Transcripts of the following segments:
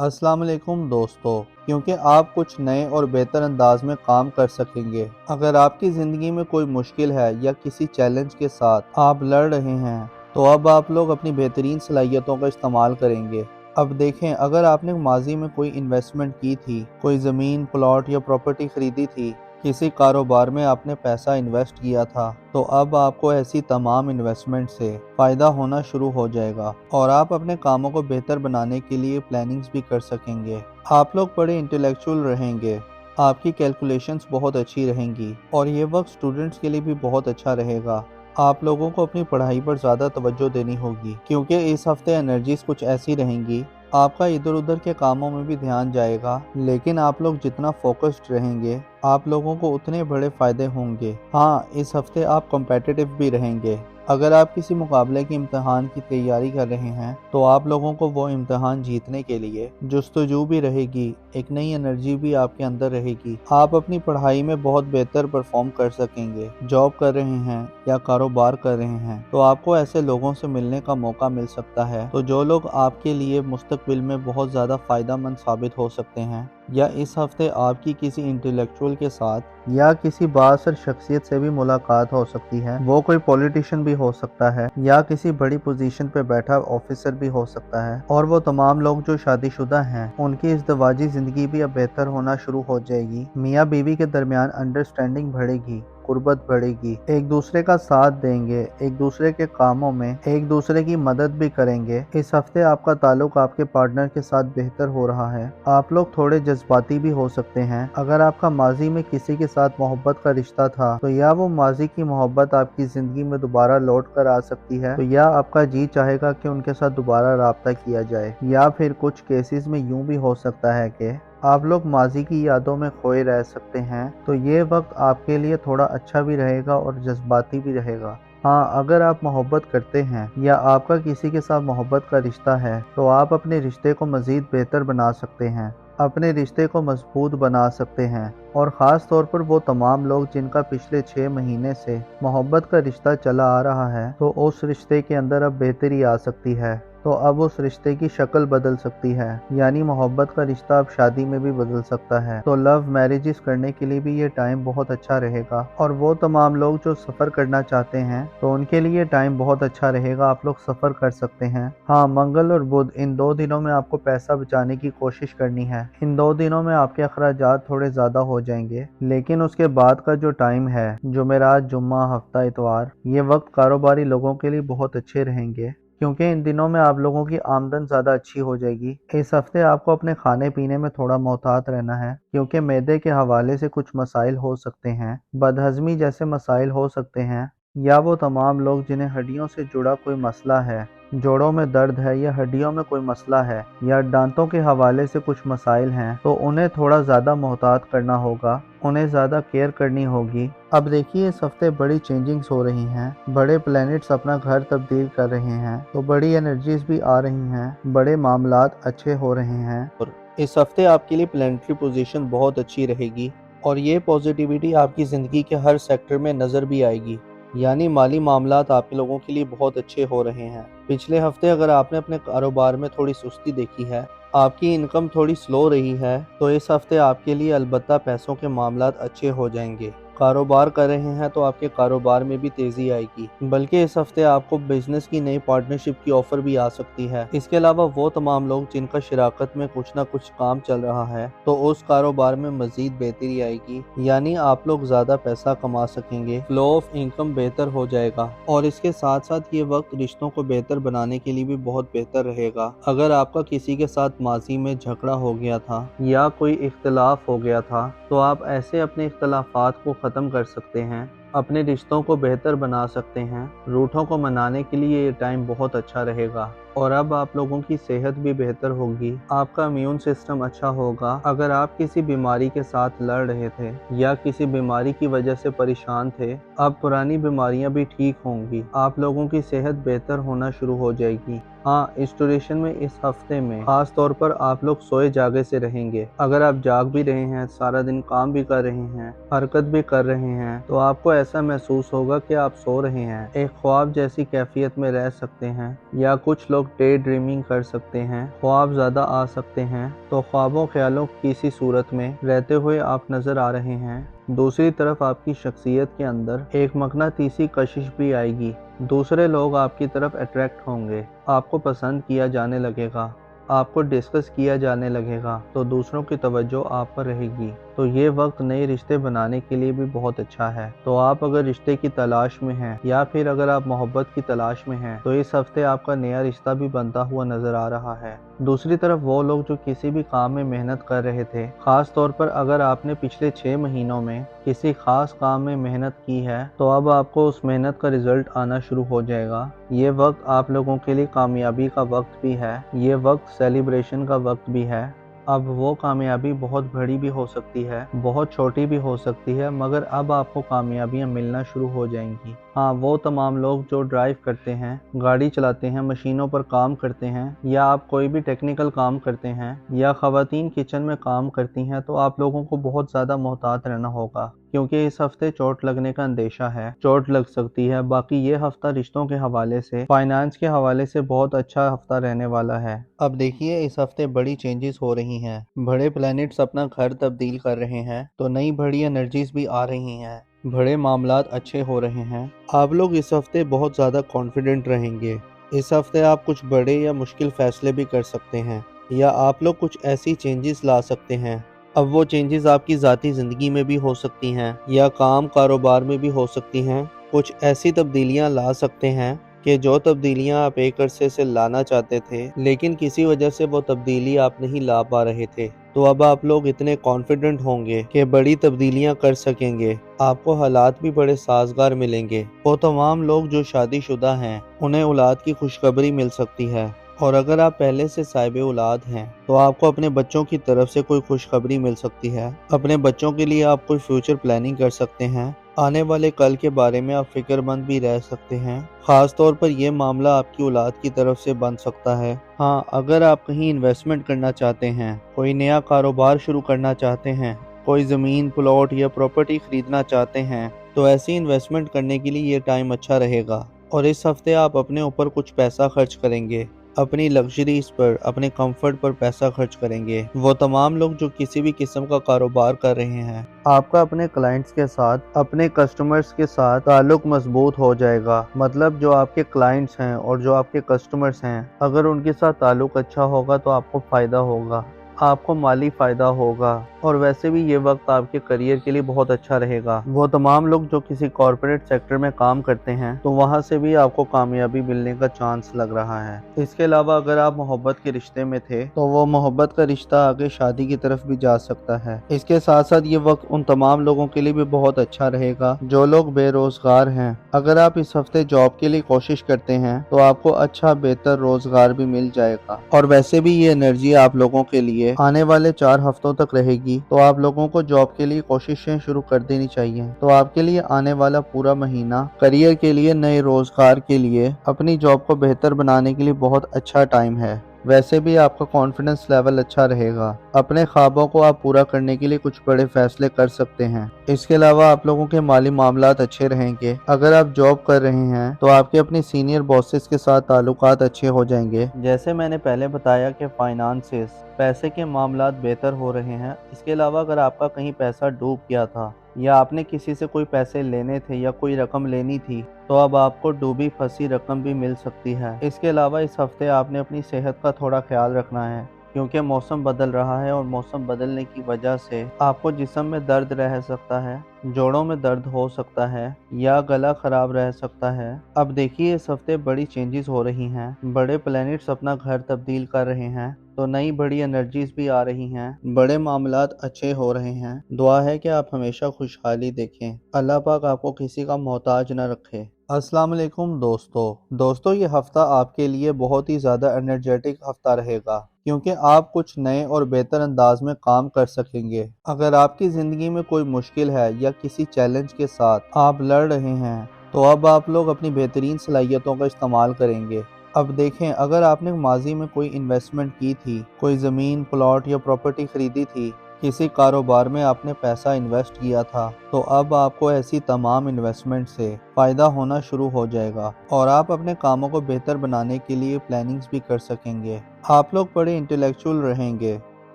अस्सलाम वालेकुम दोस्तों। क्योंकि आप कुछ नए और बेहतर अंदाज में काम कर सकेंगे। अगर आपकी ज़िंदगी में कोई मुश्किल है या किसी चैलेंज के साथ आप लड़ रहे हैं, तो अब आप लोग अपनी बेहतरीन सलाहियतों का इस्तेमाल करेंगे। अब देखें, अगर आपने माजी में कोई इन्वेस्टमेंट की थी, कोई ज़मीन, प्लॉट या प्रॉपर्टी खरीदी थी, किसी कारोबार में आपने पैसा इन्वेस्ट किया था, तो अब आपको ऐसी तमाम इन्वेस्टमेंट से फ़ायदा होना शुरू हो जाएगा और आप अपने कामों को बेहतर बनाने के लिए प्लानिंग्स भी कर सकेंगे। आप लोग बड़े इंटेलेक्चुअल रहेंगे, आपकी कैलकुलेशंस बहुत अच्छी रहेंगी और ये वक्त स्टूडेंट्स के लिए भी बहुत अच्छा रहेगा। आप लोगों को अपनी पढ़ाई पर ज़्यादा तवज्जो देनी होगी क्योंकि इस हफ्ते एनर्जीज कुछ ऐसी रहेंगी। आपका इधर उधर के कामों में भी ध्यान जाएगा, लेकिन आप लोग जितना फोकस्ड रहेंगे, आप लोगों को उतने बड़े फायदे होंगे। हाँ, इस हफ्ते आप कॉम्पिटिटिव भी रहेंगे। अगर आप किसी मुकाबले के इम्तिहान की तैयारी कर रहे हैं, तो आप लोगों को वो इम्तिहान जीतने के लिए जुस्तजू भी रहेगी, एक नई एनर्जी भी आपके अंदर रहेगी। आप अपनी पढ़ाई में बहुत बेहतर परफॉर्म कर सकेंगे। जॉब कर रहे हैं या कारोबार कर रहे हैं, तो आपको ऐसे लोगों से मिलने का मौका मिल सकता है, तो जो लोग आपके लिए मुस्तकबिल में बहुत ज़्यादा फ़ायदेमंद साबित हो सकते हैं। या इस हफ्ते आपकी किसी इंटेलेक्चुअल के साथ या किसी बाअसर शख्सियत से भी मुलाकात हो सकती है। वो कोई पॉलिटिशियन भी हो सकता है या किसी बड़ी पोजीशन पे बैठा ऑफिसर भी हो सकता है। और वो तमाम लोग जो शादीशुदा हैं, उनकी इज़्दिवाजी ज़िंदगी भी अब बेहतर होना शुरू हो जाएगी। मियाँ बीवी के दरमियान अंडरस्टैंडिंग बढ़ेगी, कुर्बत बढ़ेगी, एक दूसरे का साथ देंगे, एक दूसरे के कामों में एक दूसरे की मदद भी करेंगे। इस हफ्ते आपका ताल्लुक आपके पार्टनर के साथ बेहतर हो रहा है। आप लोग थोड़े जज्बाती भी हो सकते हैं। अगर आपका माजी में किसी के साथ मोहब्बत का रिश्ता था, तो या वो माजी की मोहब्बत आपकी जिंदगी में दोबारा लौट कर आ सकती है, तो या आपका जी चाहेगा कि उनके साथ दोबारा राब्ता किया जाए। या फिर कुछ केसेस में यूं भी हो सकता है कि आप लोग माजी की यादों में खोए रह सकते हैं। तो ये वक्त आपके लिए थोड़ा अच्छा भी रहेगा और जज्बाती भी रहेगा। हाँ, अगर आप मोहब्बत करते हैं या आपका किसी के साथ मोहब्बत का रिश्ता है, तो आप अपने रिश्ते को मज़ीद बेहतर बना सकते हैं, अपने रिश्ते को मजबूत बना सकते हैं। और ख़ास तौर पर वो तमाम लोग जिनका पिछले 6 महीने से मोहब्बत का रिश्ता चला आ रहा है, तो उस रिश्ते के अंदर अब बेहतरी आ सकती है। तो अब उस रिश्ते की शक्ल बदल सकती है, यानी मोहब्बत का रिश्ता अब शादी में भी बदल सकता है। तो लव मैरिजेस करने के लिए भी ये टाइम बहुत अच्छा रहेगा। और वो तमाम लोग जो सफ़र करना चाहते हैं, तो उनके लिए टाइम बहुत अच्छा रहेगा, आप लोग सफ़र कर सकते हैं। हाँ, मंगल और बुध, इन 2 दिनों में आपको पैसा बचाने की कोशिश करनी है। इन 2 दिनों में आपके अखराजात थोड़े ज़्यादा हो जाएंगे, लेकिन उसके बाद का जो टाइम है, जुमेरात, जुम्मा, हफ्ता, इतवार, ये वक्त कारोबारी लोगों के लिए बहुत अच्छे रहेंगे क्योंकि इन दिनों में आप लोगों की आमदन ज़्यादा अच्छी हो जाएगी। इस हफ्ते आपको अपने खाने पीने में थोड़ा मोहतात रहना है क्योंकि मैदे के हवाले से कुछ मसाइल हो सकते हैं, बदहज़मी जैसे मसाइल हो सकते हैं। या वो तमाम लोग जिन्हें हड्डियों से जुड़ा कोई मसला है, जोड़ों में दर्द है या हड्डियों में कोई मसला है या दांतों के हवाले से कुछ मसाइल हैं, तो उन्हें थोड़ा ज़्यादा मोहतात करना होगा, उन्हें ज़्यादा केयर करनी होगी। अब देखिए, इस हफ्ते बड़ी चेंजिंग्स हो रही हैं, बड़े प्लैनेट्स अपना घर तब्दील कर रहे हैं, तो बड़ी एनर्जीज भी आ रही हैं, बड़े मामलात अच्छे हो रहे हैं। और इस हफ्ते आपके लिए प्लैनेटरी पोजीशन बहुत अच्छी रहेगी और ये पॉजिटिविटी आपकी ज़िंदगी के हर सेक्टर में नज़र भी आएगी। यानी माली मामलात आप लोगों के लिए बहुत अच्छे हो रहे हैं। पिछले हफ्ते अगर आपने अपने कारोबार में थोड़ी सुस्ती देखी है, आपकी इनकम थोड़ी स्लो रही है, तो इस हफ्ते आपके लिए अलबत्ता पैसों के मामलात अच्छे हो जाएंगे। कारोबार कर रहे हैं तो आपके कारोबार में भी तेज़ी आएगी, बल्कि इस हफ्ते आपको बिजनेस की नई पार्टनरशिप की ऑफ़र भी आ सकती है। इसके अलावा वो तमाम लोग जिनका शराकत में कुछ ना कुछ काम चल रहा है, तो उस कारोबार में मज़ीद बेहतरी आएगी, यानी आप लोग ज़्यादा पैसा कमा सकेंगे, फ्लो ऑफ इनकम बेहतर हो जाएगा। और इसके साथ साथ ये वक्त रिश्तों को बेहतर बनाने के लिए भी बहुत बेहतर रहेगा। अगर आपका किसी के साथ माजी में झगड़ा हो गया था या कोई इख्तलाफ हो गया था, तो आप ऐसे अपने इख्तलाफात को ख़त्म कर सकते हैं, अपने रिश्तों को बेहतर बना सकते हैं। रूठों को मनाने के लिए ये टाइम बहुत अच्छा रहेगा। और अब आप लोगों की सेहत भी बेहतर होगी, आपका इम्यून सिस्टम अच्छा होगा। अगर आप किसी बीमारी के साथ लड़ रहे थे या किसी बीमारी की वजह से परेशान थे, अब पुरानी बीमारियां भी ठीक होंगी, आप लोगों की सेहत बेहतर होना शुरू हो जाएगी। हाँ, इस ड्यूरेशन में, इस हफ्ते में खास तौर पर आप लोग सोए जागे से रहेंगे। अगर आप जाग भी रहे हैं, सारा दिन काम भी कर रहे हैं, हरकत भी कर रहे हैं, तो आपको ऐसा महसूस होगा कि आप सो रहे हैं, एक ख्वाब जैसी कैफियत में रह सकते हैं। या कुछ लोग लोग डे ड्रीमिंग कर सकते हैं, ख्वाब ज़्यादा आ सकते हैं, तो ख्वाबों ख्यालों की किसी सूरत में रहते हुए आप नज़र आ रहे हैं। दूसरी तरफ आपकी शख्सियत के अंदर एक मकनातीसी कशिश भी आएगी। दूसरे लोग आपकी तरफ अट्रैक्ट होंगे, आपको पसंद किया जाने लगेगा, आपको डिस्कस किया जाने लगेगा, तो दूसरों की तवज्जो आप पर रहेगी। तो ये वक्त नए रिश्ते बनाने के लिए भी बहुत अच्छा है। तो आप अगर रिश्ते की तलाश में हैं या फिर अगर आप मोहब्बत की तलाश में हैं, तो इस हफ्ते आपका नया रिश्ता भी बनता हुआ नजर आ रहा है। दूसरी तरफ वो लोग जो किसी भी काम में मेहनत कर रहे थे, खास तौर पर अगर आपने पिछले 6 महीनों में किसी खास काम में मेहनत की है, तो अब आपको उस मेहनत का रिजल्ट आना शुरू हो जाएगा। ये वक्त आप लोगों के लिए कामयाबी का वक्त भी है, ये वक्त सेलिब्रेशन का वक्त भी है। अब वो कामयाबी बहुत बड़ी भी हो सकती है, बहुत छोटी भी हो सकती है, मगर अब आपको कामयाबियां मिलना शुरू हो जाएंगी। हाँ, वो तमाम लोग जो ड्राइव करते हैं, गाड़ी चलाते हैं, मशीनों पर काम करते हैं, या आप कोई भी टेक्निकल काम करते हैं, या ख़वातीन किचन में काम करती हैं, तो आप लोगों को बहुत ज़्यादा मोहतात रहना होगा, क्योंकि इस हफ्ते चोट लगने का अंदेशा है, चोट लग सकती है। बाकी ये हफ्ता रिश्तों के हवाले से, फाइनेंस के हवाले से बहुत अच्छा हफ्ता रहने वाला है। अब देखिए, इस हफ्ते बड़ी चेंजेस हो रही हैं, बड़े प्लैनेट्स अपना घर तब्दील कर रहे हैं, तो नई बड़ी एनर्जीज भी आ रही हैं, बड़े मामलात अच्छे हो रहे हैं। आप लोग इस हफ्ते बहुत ज़्यादा कॉन्फिडेंट रहेंगे। इस हफ्ते आप कुछ बड़े या मुश्किल फैसले भी कर सकते हैं, या आप लोग कुछ ऐसी चेंजेस ला सकते हैं। अब वो चेंजेस आपकी ज़ाती ज़िंदगी में भी हो सकती हैं, या काम कारोबार में भी हो सकती हैं। कुछ ऐसी तब्दीलियां ला सकते हैं कि जो तब्दीलियां आप एक अरसे से लाना चाहते थे, लेकिन किसी वजह से वो तब्दीली आप नहीं ला पा रहे थे। तो अब आप लोग इतने कॉन्फिडेंट होंगे कि बड़ी तब्दीलियां कर सकेंगे, आपको हालात भी बड़े साजगार मिलेंगे। वो तमाम लोग जो शादीशुदा हैं, उन्हें औलाद की खुशखबरी मिल सकती है, और अगर आप पहले से साहिब औलाद हैं, तो आपको अपने बच्चों की तरफ से कोई खुशखबरी मिल सकती है। अपने बच्चों के लिए आप कोई फ्यूचर प्लानिंग कर सकते हैं। आने वाले कल के बारे में आप फिक्रमंद भी रह सकते हैं। खास तौर पर यह मामला आपकी औलाद की तरफ से बन सकता है। हाँ, अगर आप कहीं इन्वेस्टमेंट करना चाहते हैं, कोई नया कारोबार शुरू करना चाहते हैं, कोई ज़मीन, प्लॉट या प्रॉपर्टी खरीदना चाहते हैं, तो ऐसी इन्वेस्टमेंट करने के लिए ये टाइम अच्छा रहेगा। और इस हफ्ते आप अपने ऊपर कुछ पैसा खर्च करेंगे, अपनी लग्जरीज पर, अपने कंफर्ट पर पैसा खर्च करेंगे। वो तमाम लोग जो किसी भी किस्म का कारोबार कर रहे हैं, आपका अपने क्लाइंट्स के साथ, अपने कस्टमर्स के साथ ताल्लुक मजबूत हो जाएगा। मतलब जो आपके क्लाइंट्स हैं और जो आपके कस्टमर्स हैं, अगर उनके साथ ताल्लुक अच्छा होगा तो आपको फ़ायदा होगा, आपको माली फ़ायदा होगा। और वैसे भी ये वक्त आपके करियर के लिए बहुत अच्छा रहेगा। वो तमाम लोग जो किसी कॉर्पोरेट सेक्टर में काम करते हैं, तो वहाँ से भी आपको कामयाबी मिलने का चांस लग रहा है। इसके अलावा अगर आप मोहब्बत के रिश्ते में थे, तो वो मोहब्बत का रिश्ता आगे शादी की तरफ भी जा सकता है। इसके साथ साथ ये वक्त उन तमाम लोगों के लिए भी बहुत अच्छा रहेगा जो लोग बेरोजगार हैं। अगर आप इस हफ्ते जॉब के लिए कोशिश करते हैं, तो आपको अच्छा बेहतर रोजगार भी मिल जाएगा। और वैसे भी ये एनर्जी आप लोगों के लिए आने वाले 4 हफ्तों तक रहेगी, तो आप लोगों को जॉब के लिए कोशिशें शुरू कर देनी चाहिए। तो आपके लिए आने वाला पूरा महीना करियर के लिए, नए रोजगार के लिए, अपनी जॉब को बेहतर बनाने के लिए बहुत अच्छा टाइम है। वैसे भी आपका कॉन्फिडेंस लेवल अच्छा रहेगा। अपने ख्वाबों को आप पूरा करने के लिए कुछ बड़े फैसले कर सकते हैं। इसके अलावा आप लोगों के माली मामलात अच्छे रहेंगे। अगर आप जॉब कर रहे हैं, तो आपके अपने सीनियर बॉसेस के साथ ताल्लुकात अच्छे हो जाएंगे। जैसे मैंने पहले बताया कि फाइनेंसेस, पैसे के मामलात बेहतर हो रहे हैं। इसके अलावा अगर आपका कहीं पैसा डूब गया था, या आपने किसी से कोई पैसे लेने थे या कोई रकम लेनी थी, तो अब आपको डूबी फंसी रकम भी मिल सकती है। इसके अलावा इस हफ्ते आपने अपनी सेहत का थोड़ा ख्याल रखना है, क्योंकि मौसम बदल रहा है, और मौसम बदलने की वजह से आपको जिस्म में दर्द रह सकता है, जोड़ों में दर्द हो सकता है, या गला खराब रह सकता है। अब देखिए, इस हफ्ते बड़ी चेंजेस हो रही हैं, बड़े प्लैनेट्स अपना घर तब्दील कर रहे हैं, तो नई बड़ी एनर्जीज भी आ रही हैं, बड़े मामलात अच्छे हो रहे हैं। दुआ है कि आप हमेशा खुशहाली देखें। अल्लाह पाक आपको किसी का मोहताज न रखे। अस्सलाम वालेकुम दोस्तों, ये हफ्ता आपके लिए बहुत ही ज़्यादा एनर्जेटिक हफ्ता रहेगा, क्योंकि आप कुछ नए और बेहतर अंदाज में काम कर सकेंगे। अगर आपकी ज़िंदगी में कोई मुश्किल है या किसी चैलेंज के साथ आप लड़ रहे हैं, तो अब आप लोग अपनी बेहतरीन सलाहियतों का इस्तेमाल करेंगे। अब देखें, अगर आपने माजी में कोई इन्वेस्टमेंट की थी, कोई ज़मीन, प्लॉट या प्रॉपर्टी खरीदी थी, किसी कारोबार में आपने पैसा इन्वेस्ट किया था तो अब आपको ऐसी तमाम इन्वेस्टमेंट से फ़ायदा होना शुरू हो जाएगा और आप अपने कामों को बेहतर बनाने के लिए प्लानिंग्स भी कर सकेंगे। आप लोग बड़े इंटेलेक्चुअल रहेंगे,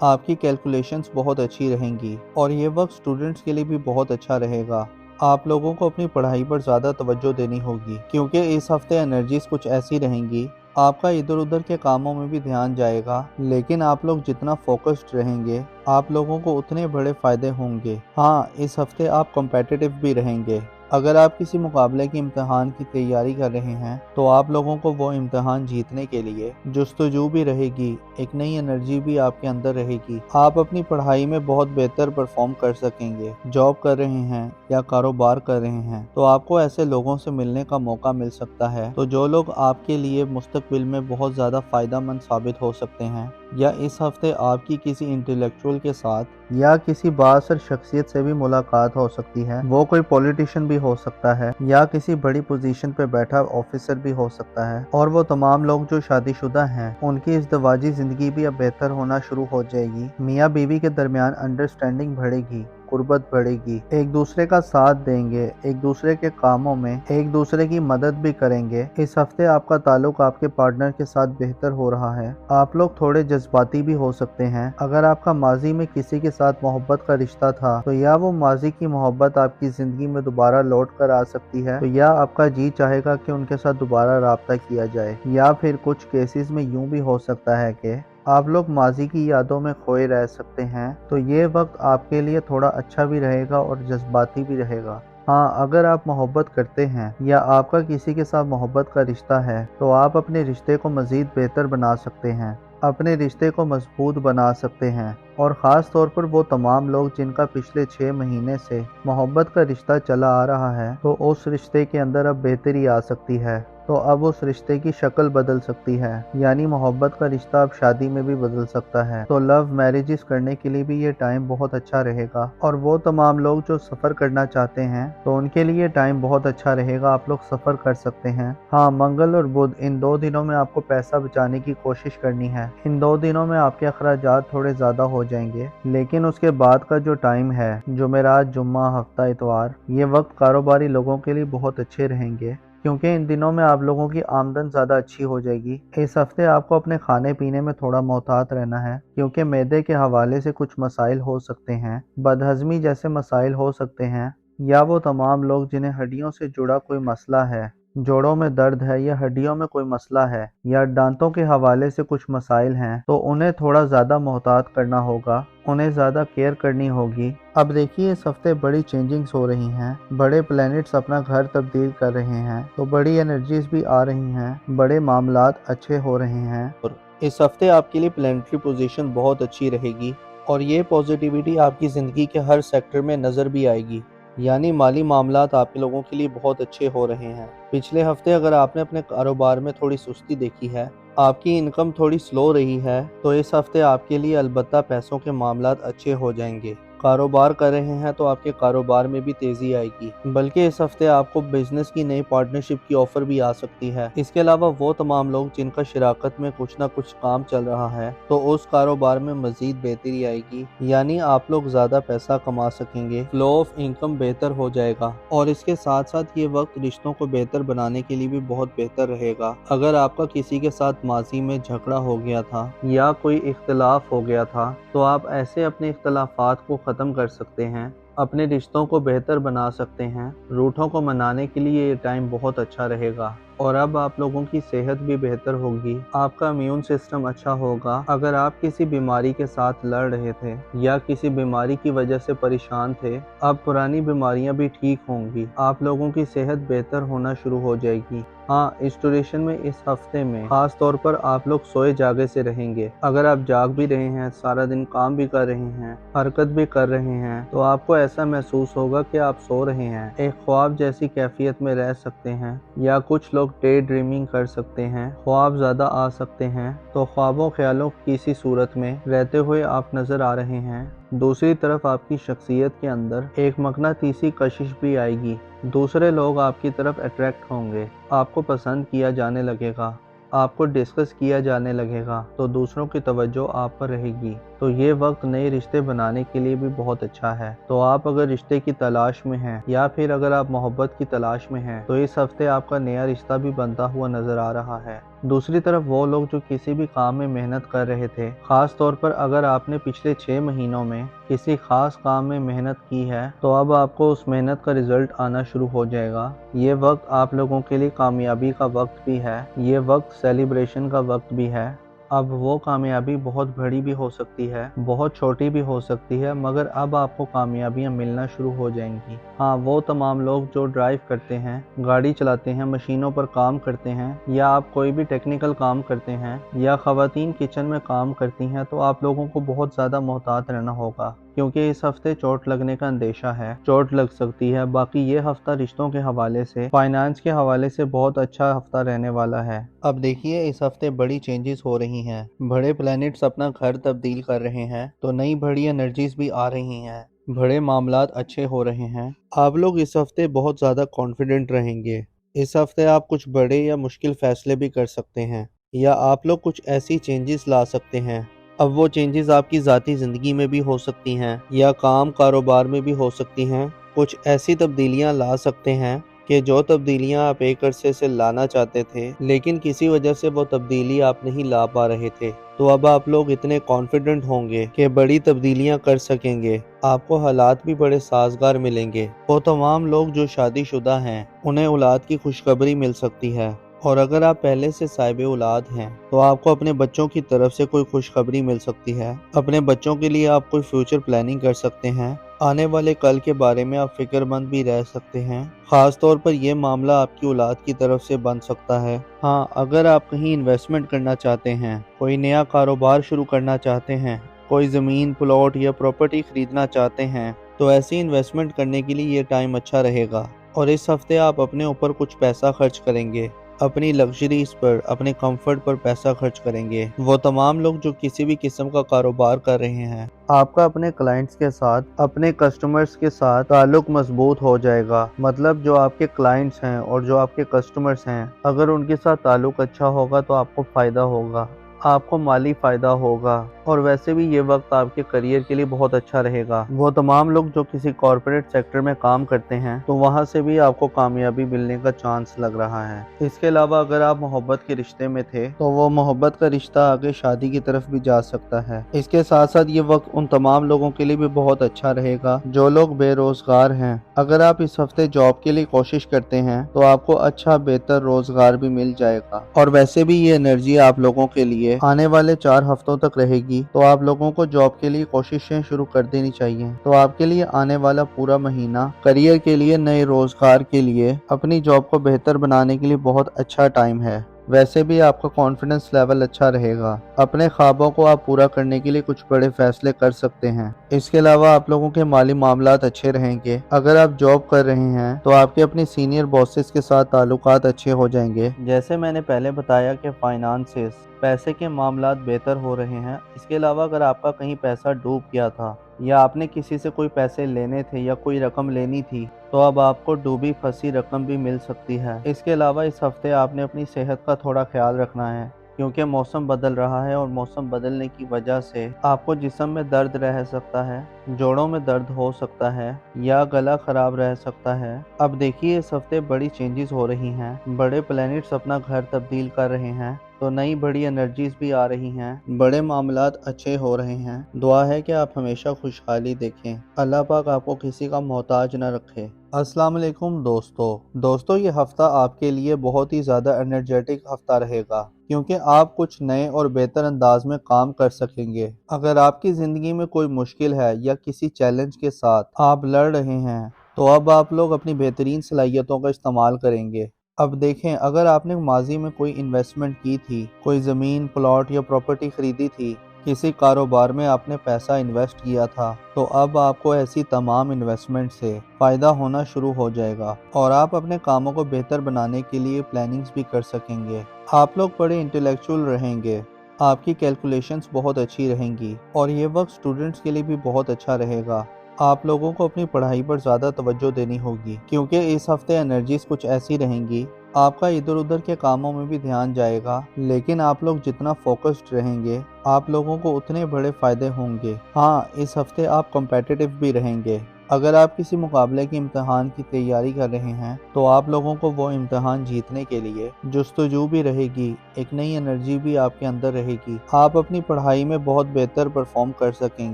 आपकी कैलकुलेशंस बहुत अच्छी रहेंगी और ये वक्त स्टूडेंट्स के लिए भी बहुत अच्छा रहेगा। आप लोगों को अपनी पढ़ाई पर ज़्यादा तवज्जो देनी होगी क्योंकि इस हफ्ते एनर्जीज कुछ ऐसी रहेंगी। आपका इधर उधर के कामों में भी ध्यान जाएगा, लेकिन आप लोग जितना फोकस्ड रहेंगे आप लोगों को उतने बड़े फायदे होंगे। हाँ, इस हफ्ते आप कॉम्पिटिटिव भी रहेंगे। अगर आप किसी मुकाबले की इम्तिहान की तैयारी कर रहे हैं तो आप लोगों को वो इम्तिहान जीतने के लिए जस्तजू भी रहेगी, एक नई एनर्जी भी आपके अंदर रहेगी। आप अपनी पढ़ाई में बहुत बेहतर परफॉर्म कर सकेंगे। जॉब कर रहे हैं या कारोबार कर रहे हैं तो आपको ऐसे लोगों से मिलने का मौका मिल सकता है तो जो लोग आपके लिए मुस्तकबिल में बहुत ज़्यादा फ़ायदेमंद साबित हो सकते हैं। या इस हफ्ते आपकी किसी इंटेलेक्चुअल के साथ या किसी बाअसर शख्सियत से भी मुलाकात हो सकती है। वो कोई पॉलिटिशियन भी हो सकता है या किसी बड़ी पोजीशन पे बैठा ऑफिसर भी हो सकता है। और वो तमाम लोग जो शादीशुदा हैं उनकी इज़्दिवाजी ज़िंदगी भी अब बेहतर होना शुरू हो जाएगी। मियाँ बीवी के दरमियान अंडरस्टैंडिंग बढ़ेगी, कुर्बत बढ़ेगी, एक दूसरे का साथ देंगे, एक दूसरे के कामों में एक दूसरे की मदद भी करेंगे। इस हफ्ते आपका ताल्लुक आपके पार्टनर के साथ बेहतर हो रहा है। आप लोग थोड़े जज्बाती भी हो सकते हैं। अगर आपका माजी में किसी के साथ मोहब्बत का रिश्ता था तो या वो माजी की मोहब्बत आपकी जिंदगी में दोबारा लौट कर आ सकती है तो या आपका जी चाहेगा कि उनके साथ दोबारा राब्ता किया जाए। या फिर कुछ केसेस में यूं भी हो सकता है कि आप लोग माजी की यादों में खोए रह सकते हैं तो ये वक्त आपके लिए थोड़ा अच्छा भी रहेगा और जज्बाती भी रहेगा। हाँ, अगर आप मोहब्बत करते हैं या आपका किसी के साथ मोहब्बत का रिश्ता है तो आप अपने रिश्ते को मज़ीद बेहतर बना सकते हैं, अपने रिश्ते को मजबूत बना सकते हैं। और ख़ास तौर पर वो तमाम लोग जिनका पिछले 6 महीने से मोहब्बत का रिश्ता चला आ रहा है तो उस रिश्ते के अंदर अब बेहतरी आ सकती है। तो अब उस रिश्ते की शक्ल बदल सकती है, यानी मोहब्बत का रिश्ता अब शादी में भी बदल सकता है। तो लव मैरिजेस करने के लिए भी ये टाइम बहुत अच्छा रहेगा। और वो तमाम लोग जो सफ़र करना चाहते हैं तो उनके लिए टाइम बहुत अच्छा रहेगा, आप लोग सफ़र कर सकते हैं। हाँ, मंगल और बुध इन 2 दिनों में आपको पैसा बचाने की कोशिश करनी है। इन 2 दिनों में आपके अखराजात थोड़े ज़्यादा हो जाएंगे, लेकिन उसके बाद का जो टाइम है जुमेरात, जुम्मा, हफ्ता, इतवार, ये वक्त कारोबारी लोगों के लिए बहुत अच्छे रहेंगे क्योंकि इन दिनों में आप लोगों की आमदन ज़्यादा अच्छी हो जाएगी। इस हफ्ते आपको अपने खाने पीने में थोड़ा मोहतात रहना है क्योंकि मैदे के हवाले से कुछ मसाइल हो सकते हैं, बदहज़मी जैसे मसाइल हो सकते हैं। या वो तमाम लोग जिन्हें हड्डियों से जुड़ा कोई मसला है, जोड़ों में दर्द है या हड्डियों में कोई मसला है या दांतों के हवाले से कुछ मसाइल हैं तो उन्हें थोड़ा ज़्यादा मोहतात करना होगा, उन्हें ज़्यादा केयर करनी होगी। अब देखिए, इस हफ्ते बड़ी चेंजिंग्स हो रही हैं, बड़े प्लैनेट्स अपना घर तब्दील कर रहे हैं तो बड़ी एनर्जीज भी आ रही हैं, बड़े मामलात अच्छे हो रहे हैं। और इस हफ्ते आपके लिए प्लैनेटरी पोजीशन बहुत अच्छी रहेगी और ये पॉजिटिविटी आपकी ज़िंदगी के हर सेक्टर में नज़र भी आएगी। यानी माली मामलात आपके लोगों के लिए बहुत अच्छे हो रहे हैं। पिछले हफ्ते अगर आपने अपने कारोबार में थोड़ी सुस्ती देखी है, आपकी इनकम थोड़ी स्लो रही है तो इस हफ्ते आपके लिए अलबत्ता पैसों के मामलात अच्छे हो जाएंगे। कारोबार कर रहे हैं तो आपके कारोबार में भी तेज़ी आएगी, बल्कि इस हफ्ते आपको बिजनेस की नई पार्टनरशिप की ऑफ़र भी आ सकती है। इसके अलावा वो तमाम लोग जिनका शराकत में कुछ ना कुछ काम चल रहा है तो उस कारोबार में मज़ीद बेहतरी आएगी, यानी आप लोग ज़्यादा पैसा कमा सकेंगे, फ्लो ऑफ इनकम बेहतर हो जाएगा। और इसके साथ साथ ये वक्त रिश्तों को बेहतर बनाने के लिए भी बहुत बेहतर रहेगा। अगर आपका किसी के साथ माजी में झगड़ा हो गया था या कोई इख्तलाफ हो गया था तो आप ऐसे अपने इख्तलाफात को ख़त्म कर सकते हैं, अपने रिश्तों को बेहतर बना सकते हैं। रूठों को मनाने के लिए ये टाइम बहुत अच्छा रहेगा। और अब आप लोगों की सेहत भी बेहतर होगी, आपका इम्यून सिस्टम अच्छा होगा। अगर आप किसी बीमारी के साथ लड़ रहे थे या किसी बीमारी की वजह से परेशान थे, अब पुरानी बीमारियां भी ठीक होंगी, आप लोगों की सेहत बेहतर होना शुरू हो जाएगी। हाँ, इस ड्यूरेशन में इस हफ्ते में खास तौर पर आप लोग सोए जागे से रहेंगे। अगर आप जाग भी रहे हैं, सारा दिन काम भी कर रहे हैं, हरकत भी कर रहे हैं तो आपको ऐसा महसूस होगा कि आप सो रहे हैं, एक ख्वाब जैसी कैफियत में रह सकते हैं। या कुछ लोग डे ड्रीमिंग कर सकते हैं, ख्वाब ज़्यादा आ सकते हैं तो ख्वाबों ख्यालों की किसी सूरत में रहते हुए आप नज़र आ रहे हैं। दूसरी तरफ आपकी शख्सियत के अंदर एक मकनातीसी कशिश भी आएगी, दूसरे लोग आपकी तरफ अट्रैक्ट होंगे, आपको पसंद किया जाने लगेगा, आपको डिस्कस किया जाने लगेगा तो दूसरों की तवज्जो आप पर रहेगी। तो ये वक्त नए रिश्ते बनाने के लिए भी बहुत अच्छा है। तो आप अगर रिश्ते की तलाश में हैं या फिर अगर आप मोहब्बत की तलाश में हैं तो इस हफ्ते आपका नया रिश्ता भी बनता हुआ नजर आ रहा है। दूसरी तरफ वो लोग जो किसी भी काम में मेहनत कर रहे थे, खास तौर पर अगर आपने पिछले 6 महीनों में किसी खास काम में मेहनत की है, तो अब आपको उस मेहनत का रिजल्ट आना शुरू हो जाएगा। ये वक्त आप लोगों के लिए कामयाबी का वक्त भी है, ये वक्त सेलिब्रेशन का वक्त भी है। अब वो कामयाबी बहुत बड़ी भी हो सकती है, बहुत छोटी भी हो सकती है, मगर अब आपको कामयाबियां मिलना शुरू हो जाएंगी। हाँ, वो तमाम लोग जो ड्राइव करते हैं, गाड़ी चलाते हैं, मशीनों पर काम करते हैं, या आप कोई भी टेक्निकल काम करते हैं, या ख़वातीन किचन में काम करती हैं, तो आप लोगों को बहुत ज़्यादा मोहतात रहना होगा, क्योंकि इस हफ्ते चोट लगने का अंदेशा है, चोट लग सकती है। बाकी ये हफ्ता रिश्तों के हवाले से, फाइनेंस के हवाले से बहुत अच्छा हफ्ता रहने वाला है। अब देखिए, इस हफ्ते बड़ी चेंजेस हो रही हैं, बड़े प्लैनेट्स अपना घर तब्दील कर रहे हैं, तो नई बड़ी एनर्जीज भी आ रही हैं, बड़े मामलात अच्छे हो रहे हैं। आप लोग इस हफ्ते बहुत ज़्यादा कॉन्फिडेंट रहेंगे। इस हफ्ते आप कुछ बड़े या मुश्किल फैसले भी कर सकते हैं, या आप लोग कुछ ऐसी चेंजेस ला सकते हैं। अब वो चेंजेस आपकी ज़ाती ज़िंदगी में भी हो सकती हैं, या काम कारोबार में भी हो सकती हैं। कुछ ऐसी तब्दीलियां ला सकते हैं कि जो तब्दीलियां आप एक अरसे से लाना चाहते थे, लेकिन किसी वजह से वो तब्दीली आप नहीं ला पा रहे थे। तो अब आप लोग इतने कॉन्फिडेंट होंगे कि बड़ी तब्दीलियां कर सकेंगे, आपको हालात भी बड़े साजगार मिलेंगे। वो तमाम लोग जो शादीशुदा हैं, उन्हें औलाद की खुशखबरी मिल सकती है, और अगर आप पहले से साहिब औलाद हैं तो आपको अपने बच्चों की तरफ से कोई खुशखबरी मिल सकती है। अपने बच्चों के लिए आप कोई फ्यूचर प्लानिंग कर सकते हैं। आने वाले कल के बारे में आप फिक्रमंद भी रह सकते हैं। खास तौर पर यह मामला आपकी औलाद की तरफ से बन सकता है। हाँ, अगर आप कहीं इन्वेस्टमेंट करना चाहते हैं, कोई नया कारोबार शुरू करना चाहते हैं, कोई ज़मीन, प्लॉट या प्रॉपर्टी खरीदना चाहते हैं, तो ऐसी इन्वेस्टमेंट करने के लिए ये टाइम अच्छा रहेगा। और इस हफ्ते आप अपने ऊपर कुछ पैसा खर्च करेंगे, अपनी लग्जरीज पर, अपने कंफर्ट पर पैसा खर्च करेंगे। वो तमाम लोग जो किसी भी किस्म का कारोबार कर रहे हैं, आपका अपने क्लाइंट्स के साथ, अपने कस्टमर्स के साथ ताल्लुक मजबूत हो जाएगा। मतलब जो आपके क्लाइंट्स हैं और जो आपके कस्टमर्स हैं, अगर उनके साथ ताल्लुक अच्छा होगा तो आपको फ़ायदा होगा, आपको माली फ़ायदा होगा। और वैसे भी ये वक्त आपके करियर के लिए बहुत अच्छा रहेगा। वो तमाम लोग जो किसी कॉर्पोरेट सेक्टर में काम करते हैं, तो वहाँ से भी आपको कामयाबी मिलने का चांस लग रहा है। इसके अलावा अगर आप मोहब्बत के रिश्ते में थे, तो वो मोहब्बत का रिश्ता आगे शादी की तरफ भी जा सकता है। इसके साथ साथ ये वक्त उन तमाम लोगों के लिए भी बहुत अच्छा रहेगा जो लोग बेरोजगार हैं। अगर आप इस हफ्ते जॉब के लिए कोशिश करते हैं, तो आपको अच्छा बेहतर रोजगार भी मिल जाएगा। और वैसे भी ये एनर्जी आप लोगों के लिए आने वाले 4 हफ्तों तक रहेगी, तो आप लोगों को जॉब के लिए कोशिशें शुरू कर देनी चाहिए। तो आपके लिए आने वाला पूरा महीना करियर के लिए, नए रोजगार के लिए, अपनी जॉब को बेहतर बनाने के लिए बहुत अच्छा टाइम है। वैसे भी आपका कॉन्फिडेंस लेवल अच्छा रहेगा। अपने ख्वाबों को आप पूरा करने के लिए कुछ बड़े फैसले कर सकते हैं। इसके अलावा आप लोगों के माली मामलात अच्छे रहेंगे। अगर आप जॉब कर रहे हैं, तो आपके अपने सीनियर बॉसेस के साथ ताल्लुकात अच्छे हो जाएंगे। जैसे मैंने पहले बताया कि फाइनेंसेस, पैसे के मामलात बेहतर हो रहे हैं। इसके अलावा अगर आपका कहीं पैसा डूब गया था, या आपने किसी से कोई पैसे लेने थे या कोई रकम लेनी थी, तो अब आपको डूबी फंसी रकम भी मिल सकती है। इसके अलावा इस हफ्ते आपने अपनी सेहत का थोड़ा ख्याल रखना है, क्योंकि मौसम बदल रहा है, और मौसम बदलने की वजह से आपको जिस्म में दर्द रह सकता है, जोड़ों में दर्द हो सकता है, या गला खराब रह सकता है। अब देखिए, इस हफ्ते बड़ी चेंजेस हो रही हैं, बड़े प्लैनेट्स अपना घर तब्दील कर रहे हैं, तो नई बड़ी एनर्जीज भी आ रही हैं, बड़े मामलात अच्छे हो रहे हैं। दुआ है कि आप हमेशा खुशहाली देखें। अल्लाह पाक आपको किसी का मोहताज न रखे। अस्सलाम वालेकुम दोस्तों, ये हफ्ता आपके लिए बहुत ही ज़्यादा एनर्जेटिक हफ्ता रहेगा, क्योंकि आप कुछ नए और बेहतर अंदाज में काम कर सकेंगे। अगर आपकी ज़िंदगी में कोई मुश्किल है या किसी चैलेंज के साथ आप लड़ रहे हैं, तो अब आप लोग अपनी बेहतरीन सलाहियतों का इस्तेमाल करेंगे। अब देखें, अगर आपने माजी में कोई इन्वेस्टमेंट की थी, कोई ज़मीन, प्लॉट या प्रॉपर्टी खरीदी थी, किसी कारोबार में आपने पैसा इन्वेस्ट किया था, तो अब आपको ऐसी तमाम इन्वेस्टमेंट से फ़ायदा होना शुरू हो जाएगा, और आप अपने कामों को बेहतर बनाने के लिए प्लानिंग्स भी कर सकेंगे। आप लोग बड़े इंटेलेक्चुअल रहेंगे, आपकी कैलकुलेशंस बहुत अच्छी रहेंगी, और ये वक्त स्टूडेंट्स के लिए भी बहुत अच्छा रहेगा। आप लोगों को अपनी पढ़ाई पर ज़्यादा तवज्जो देनी होगी, क्योंकि इस हफ्ते एनर्जीज कुछ ऐसी रहेंगी آپ کا ادھر ادھر کے کاموں میں بھی دھیان جائے گا، لیکن آپ لوگ جتنا فوکسڈ رہیں گے آپ لوگوں کو اتنے بڑے فائدے ہوں گے۔ ہاں، اس ہفتے آپ کمپیٹیٹو بھی رہیں گے۔ اگر آپ کسی مقابلے کی امتحان کی تیاری کر رہے ہیں تو آپ لوگوں کو وہ امتحان جیتنے کے لیے جستجو بھی رہے گی، ایک نئی انرجی بھی آپ کے اندر رہے گی۔ آپ اپنی پڑھائی میں بہت بہتر پرفارم کر سکیں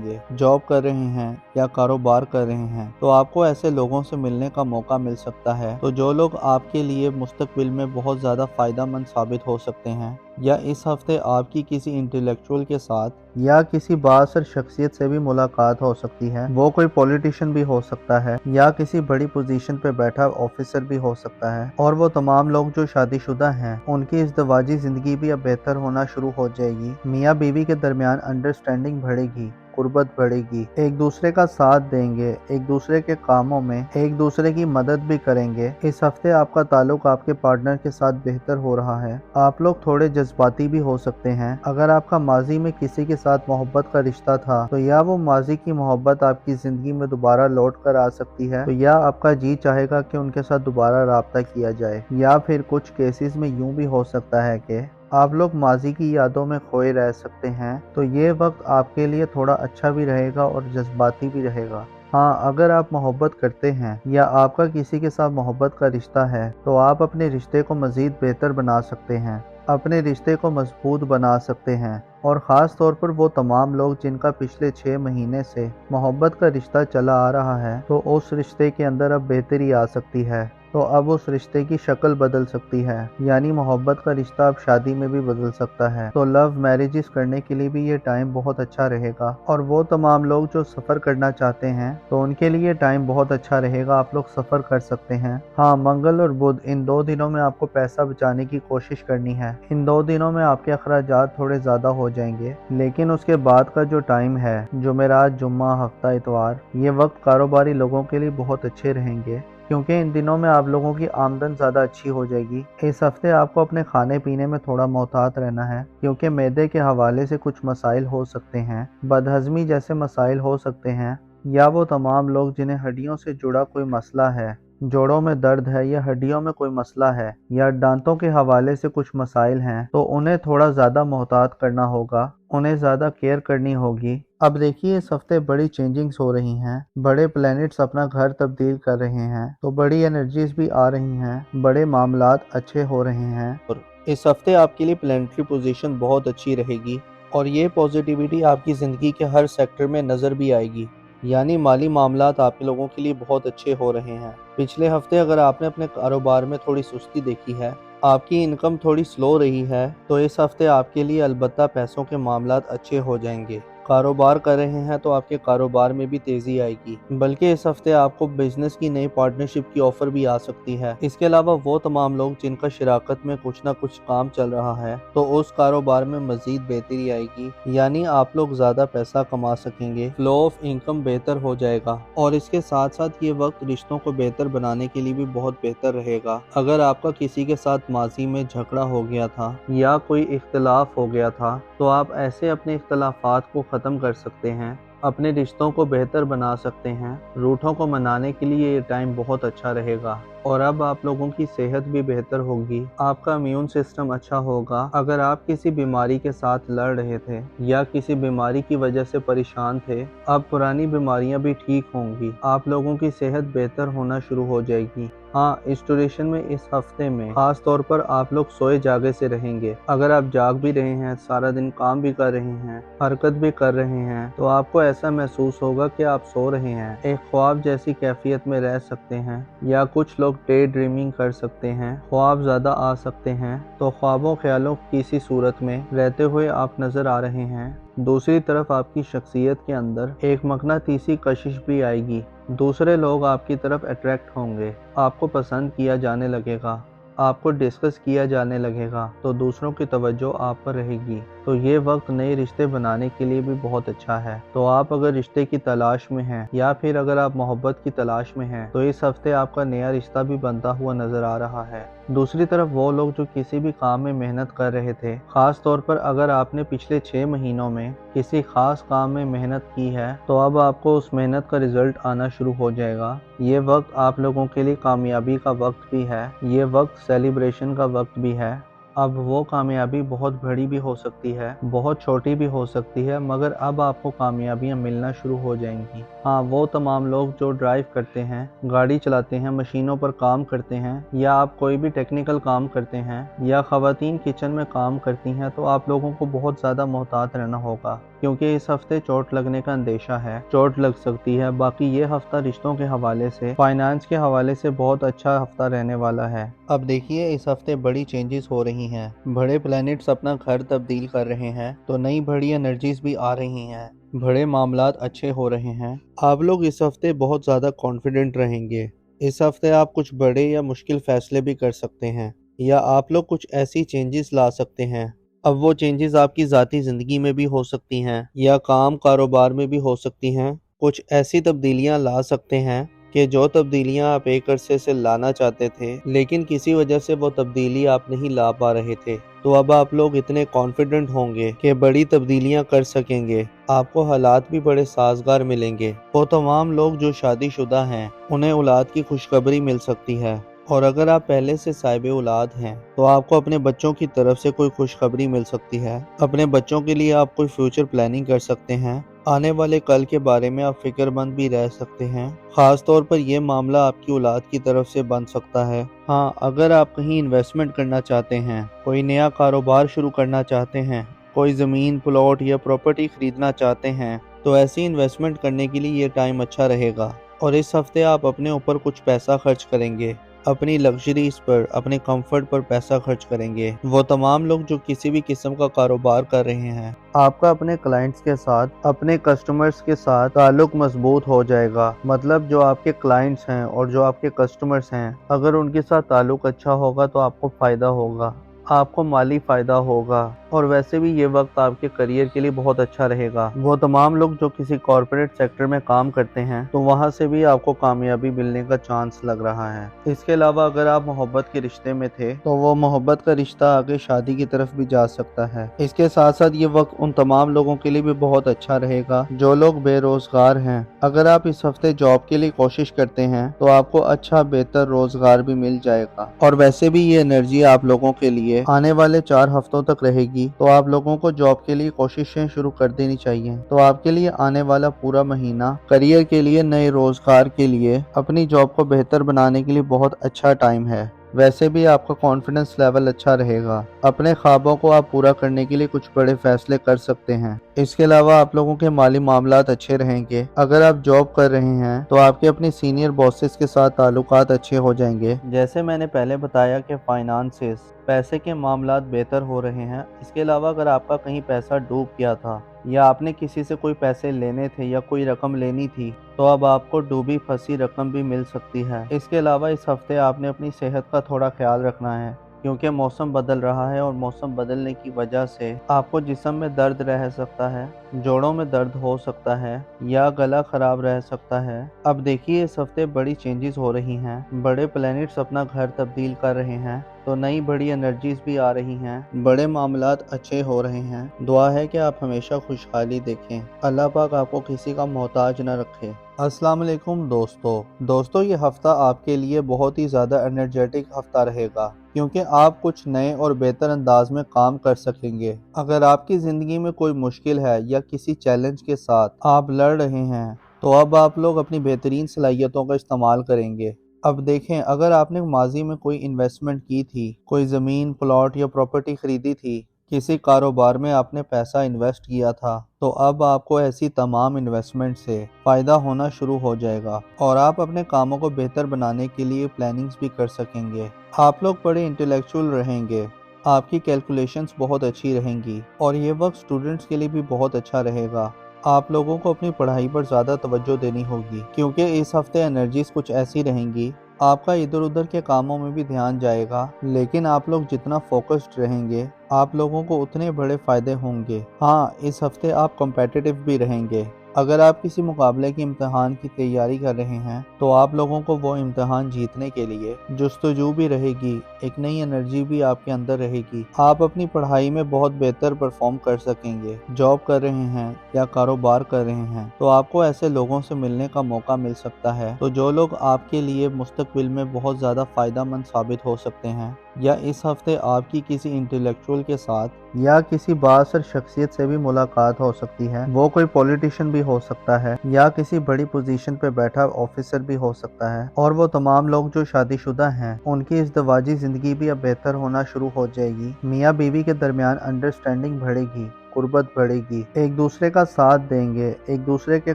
گے۔ جاب کر رہے ہیں یا کاروبار کر رہے ہیں تو آپ کو ایسے لوگوں سے ملنے کا موقع مل سکتا ہے تو جو لوگ آپ کے لیے مستقبل میں بہت زیادہ فائدہ مند ثابت ہو سکتے ہیں۔ یا اس ہفتے آپ کی کسی انٹلیکچوئل کے ساتھ یا کسی بااثر شخصیت سے بھی ملاقات ہو سکتی ہے۔ وہ کوئی پولیٹیشین بھی ہو سکتا ہے یا کسی بڑی پوزیشن پہ بیٹھا آفیسر بھی ہو سکتا ہے۔ اور وہ تمام لوگ جو شادی شدہ ہیں ان کی ازدواجی زندگی بھی اب بہتر ہونا شروع ہو جائے گی۔ میاں بیوی کے درمیان انڈرسٹینڈنگ بڑھے گی، قربت بڑھے گی، ایک دوسرے کا ساتھ دیں گے، ایک دوسرے کے کاموں میں ایک دوسرے کی مدد بھی کریں گے۔ اس ہفتے آپ کا تعلق آپ کے پارٹنر کے ساتھ بہتر ہو رہا ہے۔ آپ لوگ تھوڑے جذباتی بھی ہو سکتے ہیں۔ اگر آپ کا ماضی میں کسی کے ساتھ محبت کا رشتہ تھا تو یا وہ ماضی کی محبت آپ کی زندگی میں دوبارہ لوٹ کر آ سکتی ہے، تو یا آپ کا جی چاہے گا کہ ان کے ساتھ دوبارہ رابطہ کیا جائے، یا پھر کچھ کیسز میں یوں بھی ہو سکتا ہے کہ آپ لوگ ماضی کی یادوں میں کھوئے رہ سکتے ہیں۔ تو یہ وقت آپ کے لیے تھوڑا اچھا بھی رہے گا اور جذباتی بھی رہے گا۔ ہاں، اگر آپ محبت کرتے ہیں یا آپ کا کسی کے ساتھ محبت کا رشتہ ہے تو آپ اپنے رشتے کو مزید بہتر بنا سکتے ہیں، اپنے رشتے کو مضبوط بنا سکتے ہیں۔ اور خاص طور پر وہ تمام لوگ جن کا پچھلے 6 مہینے سے محبت کا رشتہ چلا آ رہا ہے تو اس رشتے کے اندر اب بہتری آ سکتی ہے، تو اب اس رشتے کی شکل بدل سکتی ہے، یعنی محبت کا رشتہ اب شادی میں بھی بدل سکتا ہے۔ تو لو میرجز کرنے کے لیے بھی یہ ٹائم بہت اچھا رہے گا۔ اور وہ تمام لوگ جو سفر کرنا چاہتے ہیں تو ان کے لیے ٹائم بہت اچھا رہے گا، آپ لوگ سفر کر سکتے ہیں۔ ہاں، منگل اور بدھ ان 2 دنوں میں آپ کو پیسہ بچانے کی کوشش کرنی ہے۔ ان 2 دنوں میں آپ کے اخراجات تھوڑے زیادہ ہو جائیں گے، لیکن اس کے بعد کا جو ٹائم ہے، جمعرات، جمعہ، ہفتہ اتوار، یہ وقت کاروباری لوگوں کے لیے بہت اچھے رہیں گے، کیونکہ ان دنوں میں آپ لوگوں کی آمدن زیادہ اچھی ہو جائے گی۔ اس ہفتے آپ کو اپنے کھانے پینے میں تھوڑا محتاط رہنا ہے، کیونکہ معدے کے حوالے سے کچھ مسائل ہو سکتے ہیں، بدہضمی جیسے مسائل ہو سکتے ہیں، یا وہ تمام لوگ جنہیں ہڈیوں سے جڑا کوئی مسئلہ ہے، جوڑوں میں درد ہے یا ہڈیوں میں کوئی مسئلہ ہے یا دانتوں کے حوالے سے کچھ مسائل ہیں تو انہیں تھوڑا زیادہ محتاط کرنا ہوگا، انہیں زیادہ کیئر کرنی ہوگی۔ اب دیکھیے، اس ہفتے بڑی چینجنگز ہو رہی ہیں، بڑے پلینٹس اپنا گھر تبدیل کر رہے ہیں تو بڑی انرجیز بھی آ رہی ہیں، بڑے معاملات اچھے ہو رہے ہیں۔ اور اس ہفتے آپ کے لیے پلینٹری پوزیشن بہت اچھی رہے گی اور یہ پوزیٹیوٹی آپ کی زندگی کے ہر سیکٹر میں نظر بھی آئے گی، یعنی مالی معاملات آپ کے لوگوں کے لیے بہت اچھے ہو رہے ہیں۔ پچھلے ہفتے اگر آپ نے اپنے کاروبار میں تھوڑی سستی دیکھی ہے، آپ کی انکم تھوڑی سلو رہی ہے، تو اس ہفتے آپ کے لیے البتہ پیسوں کے معاملات اچھے ہو جائیں گے۔ کاروبار کر رہے ہیں تو آپ کے کاروبار میں بھی تیزی آئے گی، بلکہ اس ہفتے آپ کو بزنس کی نئی پارٹنرشپ کی آفر بھی آ سکتی ہے۔ اس کے علاوہ وہ تمام لوگ جن کا شراکت میں کچھ نہ کچھ کام چل رہا ہے تو اس کاروبار میں مزید بہتری آئے گی، یعنی آپ لوگ زیادہ پیسہ کما سکیں گے، فلو آف انکم بہتر ہو جائے گا۔ اور اس کے ساتھ ساتھ یہ وقت رشتوں کو بہتر بنانے کے لیے بھی بہت بہتر رہے گا۔ اگر آپ کا کسی کے ساتھ ماضی میں جھگڑا ہو گیا تھا یا کوئی اختلاف ہو گیا تھا تو آپ ایسے اپنے اختلافات کو ختم کر سکتے ہیں، اپنے رشتوں کو بہتر بنا سکتے ہیں۔ روٹھوں کو منانے کے لیے یہ ٹائم بہت اچھا رہے گا اور اب آپ لوگوں کی صحت بھی بہتر ہوگی، آپ کا امیون سسٹم اچھا ہوگا۔ اگر آپ کسی بیماری کے ساتھ لڑ رہے تھے یا کسی بیماری کی وجہ سے پریشان تھے، اب پرانی بیماریاں بھی ٹھیک ہوں گی، آپ لوگوں کی صحت بہتر ہونا شروع ہو جائے گی۔ ہاں، اس ڈیوریشن میں اس ہفتے میں خاص طور پر آپ لوگ سوئے جاگے سے رہیں گے۔ اگر آپ جاگ بھی رہے ہیں، سارا دن کام بھی کر رہے ہیں، حرکت بھی کر رہے ہیں، تو آپ کو ایسا محسوس ہوگا کہ آپ سو رہے ہیں، ایک خواب جیسی کیفیت میں رہ سکتے ہیں، یا کچھ لوگ ڈے ڈریمنگ کر سکتے ہیں، خواب زیادہ آ سکتے ہیں، تو خوابوں خیالوں کی سی صورت میں رہتے ہوئے آپ نظر آ رہے ہیں۔ دوسری طرف آپ کی شخصیت کے اندر ایک مقناطیسی کشش بھی آئے گی، دوسرے لوگ آپ کی طرف اٹریکٹ ہوں گے، آپ کو پسند کیا جانے لگے گا، آپ کو ڈسکس کیا جانے لگے گا، تو دوسروں کی توجہ آپ پر رہے گی۔ तो ये वक्त नए रिश्ते बनाने के लिए भी बहुत अच्छा है। तो आप अगर रिश्ते की तलाश में हैं या फिर अगर आप मोहब्बत की तलाश में हैं तो इस हफ्ते आपका नया रिश्ता भी बनता हुआ नजर आ रहा है। दूसरी तरफ वो लोग जो किसी भी काम में मेहनत कर रहे थे, खास तौर पर अगर आपने पिछले 6 महीनों में किसी खास काम में मेहनत की है, तो अब आपको उस मेहनत का रिजल्ट आना शुरू हो जाएगा। ये वक्त आप लोगों के लिए कामयाबी का वक्त भी है, ये वक्त सेलिब्रेशन का वक्त भी है। अब वो कामयाबी बहुत बड़ी भी हो सकती है, बहुत छोटी भी हो सकती है, मगर अब आपको कामयाबियां मिलना शुरू हो जाएंगी। हाँ, वो तमाम लोग जो ड्राइव करते हैं, गाड़ी चलाते हैं, मशीनों पर काम करते हैं, या आप कोई भी टेक्निकल काम करते हैं, या ख़वातीन किचन में काम करती हैं, तो आप लोगों को बहुत ज़्यादा मोहतात रहना होगा, क्योंकि इस हफ्ते चोट लगने का अंदेशा है, चोट लग सकती है। बाकी ये हफ्ता रिश्तों के हवाले से, फाइनेंस के हवाले से बहुत अच्छा हफ्ता रहने वाला है। अब देखिए, इस हफ्ते बड़ी चेंजेस हो रही हैं, बड़े प्लैनेट्स अपना घर तब्दील कर रहे हैं, तो नई बड़ी एनर्जीज भी आ रही हैं, बड़े मामलात अच्छे हो रहे हैं। आप लोग इस हफ्ते बहुत ज़्यादा कॉन्फिडेंट रहेंगे। इस हफ्ते आप कुछ बड़े या मुश्किल फैसले भी कर सकते हैं, या आप लोग कुछ ऐसी चेंजेस ला सकते हैं। अब वो चेंजेस आपकी ज़ाती ज़िंदगी में भी हो सकती हैं, या काम कारोबार में भी हो सकती हैं। कुछ ऐसी तब्दीलियां ला सकते हैं कि जो तब्दीलियां आप एक अरसे से लाना चाहते थे, लेकिन किसी वजह से वो तब्दीली आप नहीं ला पा रहे थे। तो अब आप लोग इतने कॉन्फिडेंट होंगे कि बड़ी तब्दीलियां कर सकेंगे, आपको हालात भी बड़े साजगार मिलेंगे। वो तमाम लोग जो शादीशुदा हैं, उन्हें औलाद की खुशखबरी मिल सकती है, और अगर आप पहले से साहिब औलाद हैं तो आपको अपने बच्चों की तरफ से कोई खुशखबरी मिल सकती है। अपने बच्चों के लिए आप कोई फ्यूचर प्लानिंग कर सकते हैं। आने वाले कल के बारे में आप फिक्रमंद भी रह सकते हैं। खास तौर पर यह मामला आपकी औलाद की तरफ से बन सकता है। हाँ, अगर आप कहीं इन्वेस्टमेंट करना चाहते हैं, कोई नया कारोबार शुरू करना चाहते हैं, कोई ज़मीन, प्लॉट या प्रॉपर्टी खरीदना चाहते हैं, तो ऐसी इन्वेस्टमेंट करने के लिए ये टाइम अच्छा रहेगा। और इस हफ्ते आप अपने ऊपर कुछ पैसा खर्च करेंगे, अपनी लग्जरीज पर, अपने कंफर्ट पर पैसा खर्च करेंगे। वो तमाम लोग जो किसी भी किस्म का कारोबार कर रहे हैं, आपका अपने क्लाइंट्स के साथ, अपने कस्टमर्स के साथ ताल्लुक मजबूत हो जाएगा। मतलब जो आपके क्लाइंट्स हैं और जो आपके कस्टमर्स हैं, अगर उनके साथ ताल्लुक अच्छा होगा तो आपको फ़ायदा होगा, आपको माली फ़ायदा होगा। और वैसे भी ये वक्त आपके करियर के लिए बहुत अच्छा रहेगा। वो तमाम लोग जो किसी कॉर्पोरेट सेक्टर में काम करते हैं, तो वहाँ से भी आपको कामयाबी मिलने का चांस लग रहा है। इसके अलावा अगर आप मोहब्बत के रिश्ते में थे, तो वो मोहब्बत का रिश्ता आगे शादी की तरफ भी जा सकता है। इसके साथ साथ ये वक्त उन तमाम लोगों के लिए भी बहुत अच्छा रहेगा जो लोग बेरोजगार हैं। अगर आप इस हफ्ते जॉब के लिए कोशिश करते हैं तो आपको अच्छा बेहतर रोजगार भी मिल जाएगा। और वैसे भी ये एनर्जी आप लोगों के लिए आने वाले 4 हफ्तों तक रहेगी, तो आप लोगों को जॉब के लिए कोशिशें शुरू कर देनी चाहिए। तो आपके लिए आने वाला पूरा महीना करियर के लिए, नए रोजगार के लिए, अपनी जॉब को बेहतर बनाने के लिए बहुत अच्छा टाइम है। वैसे भी आपका कॉन्फिडेंस लेवल अच्छा रहेगा। अपने ख्वाबों को आप पूरा करने के लिए कुछ बड़े फैसले कर सकते हैं। इसके अलावा आप लोगों के माली मामलात अच्छे रहेंगे। अगर आप जॉब कर रहे हैं तो आपके अपने सीनियर बॉसेस के साथ ताल्लुकात अच्छे हो जाएंगे। जैसे मैंने पहले बताया कि फाइनेंसेस, पैसे के मामलात बेहतर हो रहे हैं। इसके अलावा अगर आपका कहीं पैसा डूब गया था, या आपने किसी से कोई पैसे लेने थे या कोई रकम लेनी थी, तो अब आपको डूबी फंसी रकम भी मिल सकती है। इसके अलावा इस हफ्ते आपने अपनी सेहत का थोड़ा ख्याल रखना है, क्योंकि मौसम बदल रहा है, और मौसम बदलने की वजह से आपको जिस्म में दर्द रह सकता है, जोड़ों में दर्द हो सकता है, या गला खराब रह सकता है। अब देखिए, इस हफ्ते बड़ी चेंजेस हो रही हैं, बड़े प्लैनेट्स अपना घर तब्दील कर रहे हैं, तो नई बड़ी एनर्जीज भी आ रही हैं, बड़े मामलात अच्छे हो रहे हैं। दुआ है कि आप हमेशा खुशहाली देखें। अल्लाह पाक आपको किसी का मोहताज न रखे। अस्सलाम वालेकुम दोस्तों, ये हफ्ता आपके लिए बहुत ही ज़्यादा एनर्जेटिक हफ्ता रहेगा, क्योंकि आप कुछ नए और बेहतर अंदाज में काम कर सकेंगे। अगर आपकी ज़िंदगी में कोई मुश्किल है या किसी चैलेंज के साथ आप लड़ रहे हैं, तो अब आप लोग अपनी बेहतरीन सलाहियतों का इस्तेमाल करेंगे। अब देखें, अगर आपने माजी में कोई इन्वेस्टमेंट की थी, कोई ज़मीन, प्लॉट या प्रॉपर्टी खरीदी थी, किसी कारोबार में आपने पैसा इन्वेस्ट किया था, तो अब आपको ऐसी तमाम इन्वेस्टमेंट से फ़ायदा होना शुरू हो जाएगा, और आप अपने कामों को बेहतर बनाने के लिए प्लानिंग्स भी कर सकेंगे। आप लोग बड़े इंटेलेक्चुअल रहेंगे, आपकी कैलकुलेशंस बहुत अच्छी रहेंगी, और ये वक्त स्टूडेंट्स के लिए भी बहुत अच्छा रहेगा। आप लोगों को अपनी पढ़ाई पर ज़्यादा तवज्जो देनी होगी, क्योंकि इस हफ्ते एनर्जीज कुछ ऐसी रहेंगी आपका इधर उधर के कामों में भी ध्यान जाएगा, लेकिन आप लोग जितना फोकस्ड रहेंगे आप लोगों को उतने बड़े फायदे होंगे। हाँ, इस हफ्ते आप कॉम्पिटिटिव भी रहेंगे। अगर आप किसी मुकाबले के इम्तिहान की तैयारी कर रहे हैं तो आप लोगों को वो इम्तिहान जीतने के लिए जुस्तजू भी रहेगी, एक नई एनर्जी भी आपके अंदर रहेगी। आप अपनी पढ़ाई में बहुत बेहतर परफॉर्म कर सकेंगे। जॉब कर रहे हैं या कारोबार कर रहे हैं तो आपको ऐसे लोगों से मिलने का मौका मिल सकता है तो जो लोग आपके लिए मुस्तकबिल में बहुत ज़्यादा फ़ायदेमंद साबित हो सकते हैं। या इस हफ्ते आपकी किसी इंटेलेक्चुअल के साथ या किसी बाअसर शख्सियत से भी मुलाकात हो सकती है। वो कोई पॉलिटिशियन भी हो सकता है या किसी बड़ी पोजीशन पे बैठा ऑफिसर भी हो सकता है। और वो तमाम लोग जो शादीशुदा हैं उनकी इज़्दिवाजी ज़िंदगी भी अब बेहतर होना शुरू हो जाएगी। मियाँ बीवी के दरमियान अंडरस्टैंडिंग बढ़ेगी, कुर्बत बढ़ेगी, एक दूसरे का साथ देंगे, एक दूसरे के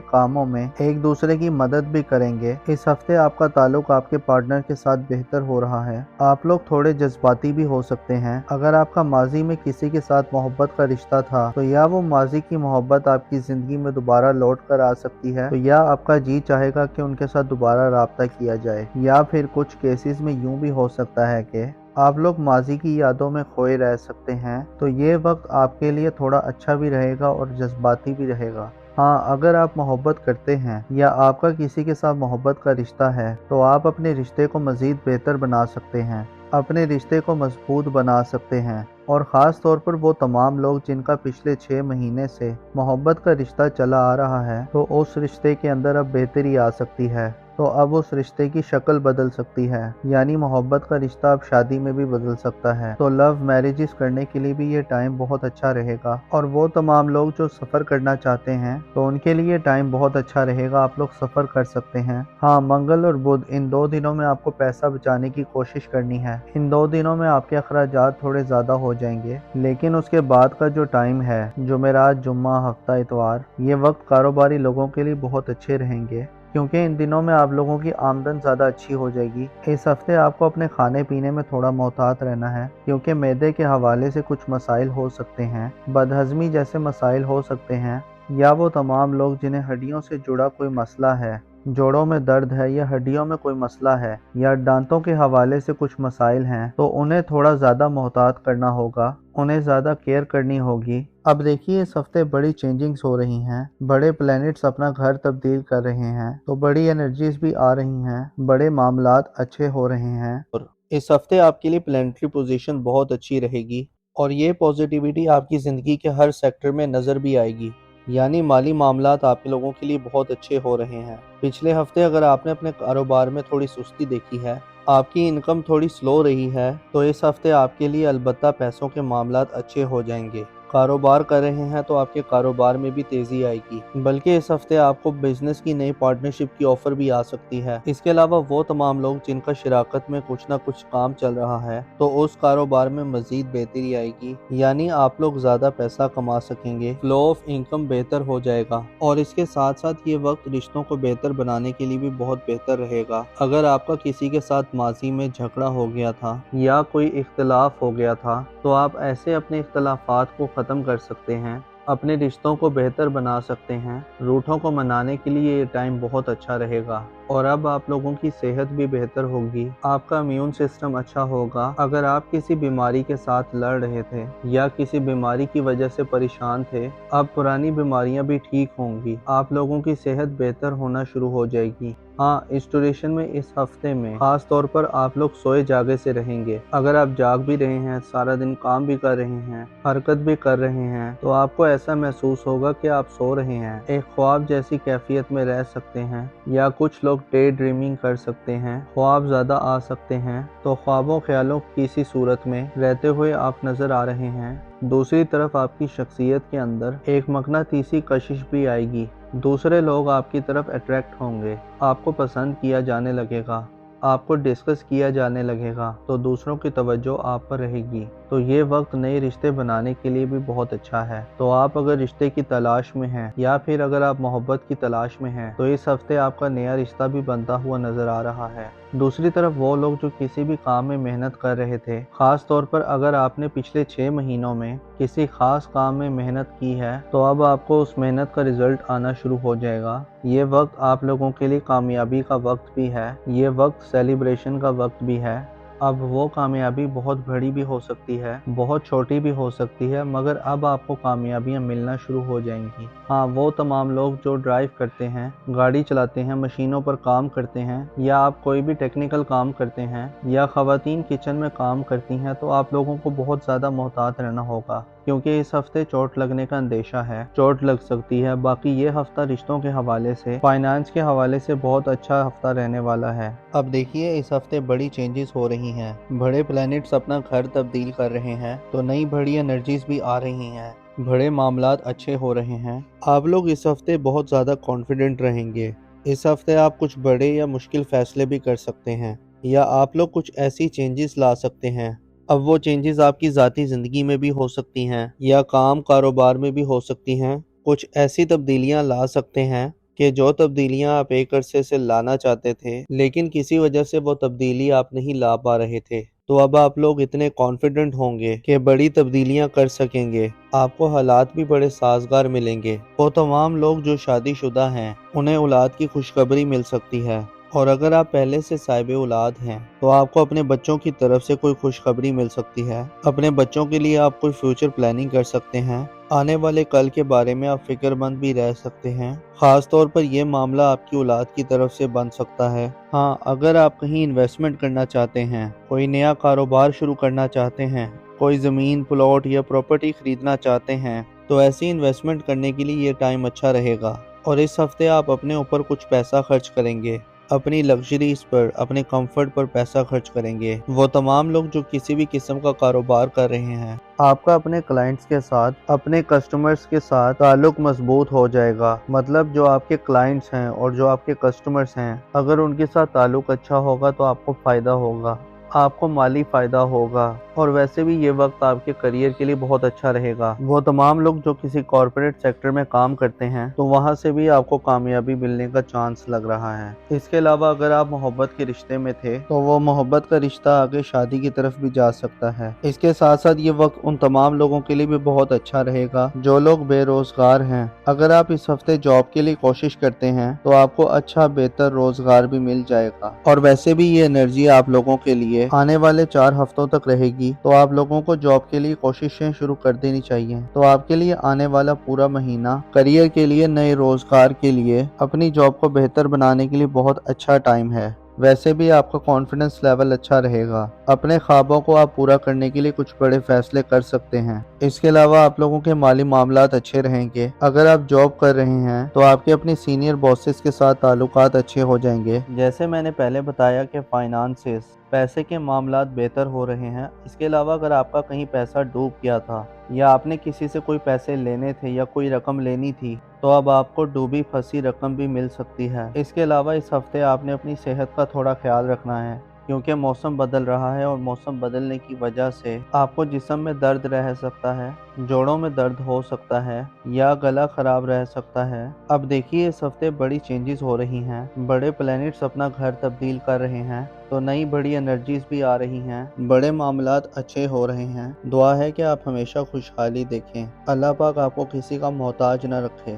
कामों में एक दूसरे की मदद भी करेंगे। इस हफ्ते आपका ताल्लुक आपके पार्टनर के साथ बेहतर हो रहा है। आप लोग थोड़े जज्बाती भी हो सकते हैं। अगर आपका माजी में किसी के साथ मोहब्बत का रिश्ता था तो या वो माजी की मोहब्बत आपकी जिंदगी में दोबारा लौट कर आ सकती है तो या आपका जी चाहेगा कि उनके साथ दोबारा राब्ता किया जाए। या फिर कुछ केसेस में यूं भी हो सकता है कि आप लोग माजी की यादों में खोए रह सकते हैं। तो ये वक्त आपके लिए थोड़ा अच्छा भी रहेगा और जज्बाती भी रहेगा। हाँ, अगर आप मोहब्बत करते हैं या आपका किसी के साथ मोहब्बत का रिश्ता है तो आप अपने रिश्ते को मज़ीद बेहतर बना सकते हैं, अपने रिश्ते को मजबूत बना सकते हैं। और ख़ास तौर पर वो तमाम लोग जिनका पिछले 6 महीने से मोहब्बत का रिश्ता चला आ रहा है तो उस रिश्ते के अंदर अब बेहतरी आ सकती है। तो अब उस रिश्ते की शक्ल बदल सकती है, यानी मोहब्बत का रिश्ता अब शादी में भी बदल सकता है। तो लव मैरिजेस करने के लिए भी ये टाइम बहुत अच्छा रहेगा। और वो तमाम लोग जो सफ़र करना चाहते हैं तो उनके लिए टाइम बहुत अच्छा रहेगा, आप लोग सफ़र कर सकते हैं। हाँ, मंगल और बुध इन 2 दिनों में आपको पैसा बचाने की कोशिश करनी है। इन 2 दिनों में आपके अखराजात थोड़े ज़्यादा हो जाएंगे, लेकिन उसके बाद का जो टाइम है, जुमेरात, जुम्मा, हफ्ता, इतवार, ये वक्त कारोबारी लोगों के लिए बहुत अच्छे रहेंगे क्योंकि इन दिनों में आप लोगों की आमदन ज़्यादा अच्छी हो जाएगी। इस हफ्ते आपको अपने खाने पीने में थोड़ा मोहतात रहना है क्योंकि मैदे के हवाले से कुछ मसाइल हो सकते हैं, बदहज़मी जैसे मसाइल हो सकते हैं। या वो तमाम लोग जिन्हें हड्डियों से जुड़ा कोई मसला है, जोड़ों में दर्द है या हड्डियों में कोई मसला है या दांतों के हवाले से कुछ मसाइल हैं तो उन्हें थोड़ा ज़्यादा मोहतात करना होगा, उन्हें ज़्यादा केयर करनी होगी। अब देखिए, इस हफ्ते बड़ी चेंजिंग्स हो रही हैं, बड़े प्लैनेट्स अपना घर तब्दील कर रहे हैं तो बड़ी एनर्जीज भी आ रही हैं, बड़े मामलात अच्छे हो रहे हैं। और इस हफ्ते आपके लिए प्लैनेटरी पोजीशन बहुत अच्छी रहेगी और ये पॉजिटिविटी आपकी ज़िंदगी के हर सेक्टर में नज़र भी आएगी। यानी माली मामलात आप लोगों के लिए बहुत अच्छे हो रहे हैं। पिछले हफ्ते अगर आपने अपने कारोबार में थोड़ी सुस्ती देखी है, आपकी इनकम थोड़ी स्लो रही है, तो इस हफ्ते आपके लिए अलबत्ता पैसों के मामलात अच्छे हो जाएंगे। कारोबार कर रहे हैं तो आपके कारोबार में भी तेजी आएगी, बल्कि इस हफ्ते आपको बिजनेस की नई पार्टनरशिप की ऑफर भी आ सकती है। इसके अलावा वो तमाम लोग जिनका शराकत में कुछ ना कुछ काम चल रहा है तो उस कारोबार में मजीद बेहतरी आएगी, यानी आप लोग ज्यादा पैसा कमा सकेंगे, फ्लो ऑफ इनकम बेहतर हो जाएगा। और इसके साथ साथ ये वक्त रिश्तों को बेहतर बनाने के लिए भी बहुत बेहतर रहेगा। अगर आपका किसी के साथ माजी में झगड़ा हो गया था या कोई इख्तलाफ हो गया था तो आप ऐसे अपने इख्तलाफात को ख़त्म कर सकते हैं, अपने रिश्तों को बेहतर बना सकते हैं। रूठों को मनाने के लिए ये टाइम बहुत अच्छा रहेगा। और अब आप लोगों की सेहत भी बेहतर होगी, आपका इम्यून सिस्टम अच्छा होगा। अगर आप किसी बीमारी के साथ लड़ रहे थे या किसी बीमारी की वजह से परेशान थे, अब पुरानी बीमारियां भी ठीक होंगी, आप लोगों की सेहत बेहतर होना शुरू हो जाएगी। हाँ, इस ड्यूरेशन में इस हफ्ते में खास तौर पर आप लोग सोए जागे से रहेंगे। अगर आप जाग भी रहे हैं, सारा दिन काम भी कर रहे हैं, हरकत भी कर रहे हैं, तो आपको ऐसा महसूस होगा कि आप सो रहे हैं, एक ख्वाब जैसी कैफियत में रह सकते हैं। या कुछ लोग डे ड्रीमिंग कर सकते हैं, ख्वाब ज़्यादा आ सकते हैं, तो ख्वाबों ख्यालों की सी सूरत में रहते हुए आप नज़र आ रहे हैं। दूसरी तरफ आपकी शख्सियत के अंदर एक मकनातीसी कशिश भी आएगी, दूसरे लोग आपकी तरफ अट्रैक्ट होंगे, आपको पसंद किया जाने लगेगा, आपको डिस्कस किया जाने लगेगा, तो दूसरों की तवज्जो आप पर रहेगी। तो ये वक्त नए रिश्ते बनाने के लिए भी बहुत अच्छा है। तो आप अगर रिश्ते की तलाश में हैं या फिर अगर आप मोहब्बत की तलाश में हैं तो इस हफ्ते आपका नया रिश्ता भी बनता हुआ नजर आ रहा है। दूसरी तरफ वो लोग जो किसी भी काम में मेहनत कर रहे थे, खास तौर पर अगर आपने पिछले 6 महीनों में किसी खास काम में मेहनत की है, तो अब आपको उस मेहनत का रिजल्ट आना शुरू हो जाएगा। ये वक्त आप लोगों के लिए कामयाबी का वक्त भी है, ये वक्त सेलिब्रेशन का वक्त भी है। अब वो कामयाबी बहुत बड़ी भी हो सकती है, बहुत छोटी भी हो सकती है, मगर अब आपको कामयाबियां मिलना शुरू हो जाएंगी। हाँ, वो तमाम लोग जो ड्राइव करते हैं, गाड़ी चलाते हैं, मशीनों पर काम करते हैं, या आप कोई भी टेक्निकल काम करते हैं, या ख़वातीन किचन में काम करती हैं, तो आप लोगों को बहुत ज़्यादा मोहतात रहना होगा, क्योंकि इस हफ्ते चोट लगने का अंदेशा है, चोट लग सकती है। बाकी ये हफ्ता रिश्तों के हवाले से, फाइनेंस के हवाले से बहुत अच्छा हफ्ता रहने वाला है। अब देखिए, इस हफ्ते बड़ी चेंजेस हो रही हैं, बड़े प्लैनेट्स अपना घर तब्दील कर रहे हैं, तो नई बड़ी एनर्जीज भी आ रही हैं, बड़े मामलात अच्छे हो रहे हैं। आप लोग इस हफ्ते बहुत ज़्यादा कॉन्फिडेंट रहेंगे। इस हफ्ते आप कुछ बड़े या मुश्किल फैसले भी कर सकते हैं, या आप लोग कुछ ऐसी चेंजेस ला सकते हैं। अब वो चेंजेस आपकी ज़ाती ज़िंदगी में भी हो सकती हैं, या काम कारोबार में भी हो सकती हैं। कुछ ऐसी तब्दीलियां ला सकते हैं कि जो तब्दीलियां आप एक अरसे से लाना चाहते थे, लेकिन किसी वजह से वो तब्दीली आप नहीं ला पा रहे थे। तो अब आप लोग इतने कॉन्फिडेंट होंगे कि बड़ी तब्दीलियां कर सकेंगे, आपको हालात भी बड़े साजगार मिलेंगे। वो तमाम लोग जो शादीशुदा हैं, उन्हें औलाद की खुशखबरी मिल सकती है, और अगर आप पहले से साहिब औलाद हैं, तो आपको अपने बच्चों की तरफ से कोई खुशखबरी मिल सकती है। अपने बच्चों के लिए आप कोई फ्यूचर प्लानिंग कर सकते हैं। आने वाले कल के बारे में आप फिक्रमंद भी रह सकते हैं। खास तौर पर यह मामला आपकी औलाद की तरफ से बन सकता है। हाँ, अगर आप कहीं इन्वेस्टमेंट करना चाहते हैं, कोई नया कारोबार शुरू करना चाहते हैं, कोई ज़मीन, प्लॉट या प्रॉपर्टी खरीदना चाहते हैं, तो ऐसी इन्वेस्टमेंट करने के लिए ये टाइम अच्छा रहेगा। और इस हफ्ते आप अपने ऊपर कुछ पैसा खर्च करेंगे, अपनी लग्जरीज पर, अपने कंफर्ट पर पैसा खर्च करेंगे। वो तमाम लोग जो किसी भी किस्म का कारोबार कर रहे हैं, आपका अपने क्लाइंट्स के साथ, अपने कस्टमर्स के साथ ताल्लुक मजबूत हो जाएगा। मतलब जो आपके क्लाइंट्स हैं और जो आपके कस्टमर्स हैं, अगर उनके साथ ताल्लुक अच्छा होगा तो आपको फ़ायदा होगा, आपको माली फ़ायदा होगा। और वैसे भी ये वक्त आपके करियर के लिए बहुत अच्छा रहेगा। वो तमाम लोग जो किसी कॉर्पोरेट सेक्टर में काम करते हैं, तो वहाँ से भी आपको कामयाबी मिलने का चांस लग रहा है। इसके अलावा अगर आप मोहब्बत के रिश्ते में थे, तो वो मोहब्बत का रिश्ता आगे शादी की तरफ भी जा सकता है। इसके साथ साथ ये वक्त उन तमाम लोगों के लिए भी बहुत अच्छा रहेगा जो लोग बेरोजगार हैं। अगर आप इस हफ्ते जॉब के लिए कोशिश करते हैं, तो आपको अच्छा बेहतर रोजगार भी मिल जाएगा। और वैसे भी ये एनर्जी आप लोगों के लिए आने वाले 4 हफ्तों तक रहेगी, तो आप लोगों को जॉब के लिए कोशिशें शुरू कर देनी चाहिए। तो आपके लिए आने वाला पूरा महीना करियर के लिए, नए रोजगार के लिए, अपनी जॉब को बेहतर बनाने के लिए बहुत अच्छा टाइम है। वैसे भी आपका कॉन्फिडेंस लेवल अच्छा रहेगा। अपने ख्वाबों को आप पूरा करने के लिए कुछ बड़े फैसले कर सकते हैं। इसके अलावा आप लोगों के माली मामलात अच्छे रहेंगे। अगर आप जॉब कर रहे हैं, तो आपके अपने सीनियर बॉसेस के साथ ताल्लुकात अच्छे हो जाएंगे। जैसे मैंने पहले बताया कि फाइनेंसेस, पैसे के मामलात बेहतर हो रहे हैं। इसके अलावा अगर आपका कहीं पैसा डूब गया था, या आपने किसी से कोई पैसे लेने थे या कोई रकम लेनी थी, तो अब आपको डूबी फंसी रकम भी मिल सकती है। इसके अलावा इस हफ्ते आपने अपनी सेहत का थोड़ा ख्याल रखना है, क्योंकि मौसम बदल रहा है, और मौसम बदलने की वजह से आपको जिस्म में दर्द रह सकता है, जोड़ों में दर्द हो सकता है, या गला खराब रह सकता है। अब देखिए, इस हफ्ते बड़ी चेंजेस हो रही हैं, बड़े प्लैनेट्स अपना घर तब्दील कर रहे हैं, तो नई बड़ी एनर्जीज भी आ रही हैं, बड़े मामलात अच्छे हो रहे हैं। दुआ है कि आप हमेशा खुशहाली देखें। अल्लाह पाक आपको किसी का मोहताज न रखे।